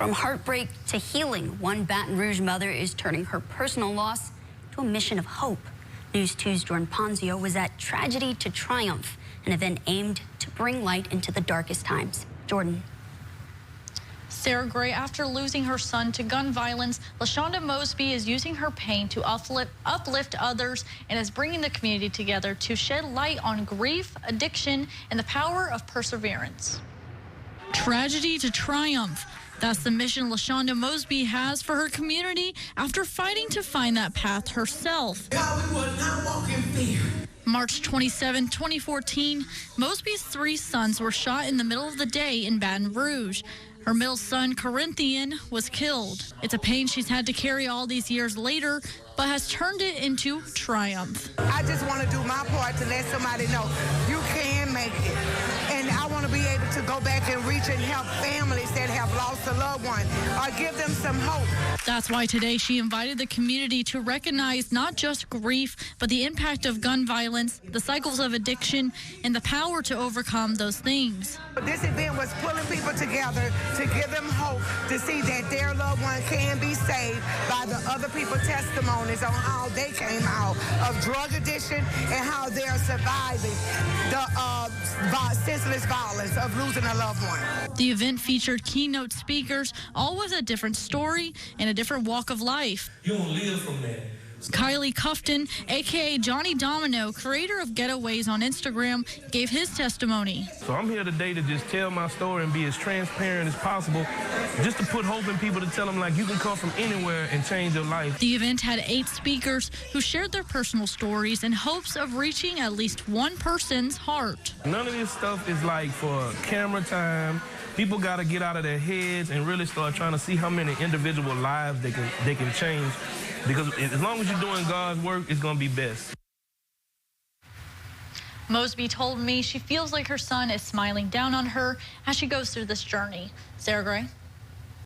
From heartbreak to healing, one Baton Rouge mother is turning her personal loss to a mission of hope. News 2's Jordan Ponzio was at Tragedy to Triumph, an event aimed to bring light into the darkest times. Jordan. Sarah Gray, after losing her son to gun violence, Lashonda Mosby is using her pain to uplift others and is bringing the community together to shed light on grief, addiction, and the power of perseverance. Tragedy to Triumph. That's the mission Lashonda Mosby has for her community after fighting to find that path herself. March 27, 2014, Mosby's 3 sons were shot in the middle of the day in Baton Rouge. Her middle son, Corinthian, was killed. It's a pain she's had to carry all these years later, but has turned it into triumph. I just want to do my part to let somebody know you can make it. And I want to be able to go back and reach and help families that have lost a loved one or give them some hope. That's why today she invited the community to recognize not just grief, but the impact of gun violence, the cycles of addiction, and the power to overcome those things. This event was pulling people together to give them hope to see that their loved one can be saved by the other people's testimonies on how they came out of drug addiction and how they're surviving the senseless violence of losing a loved one. The event featured keynote speakers, all with a different story and a different walk of life. You won't live from that. Kylie Cufton, a.k.a. Johnny Domino, creator of Getaways on Instagram, gave his testimony. So I'm here today to just tell my story and be as transparent as possible, just to put hope in people, to tell them, like, you can come from anywhere and change your life. The event had 8 speakers who shared their personal stories in hopes of reaching at least one person's heart. None of this stuff is like for camera time. People got to get out of their heads and really start trying to see how many individual lives they can change. Because as long as you're doing God's work, it's going to be best. Mosby told me she feels like her son is smiling down on her as she goes through this journey. Sarah Gray.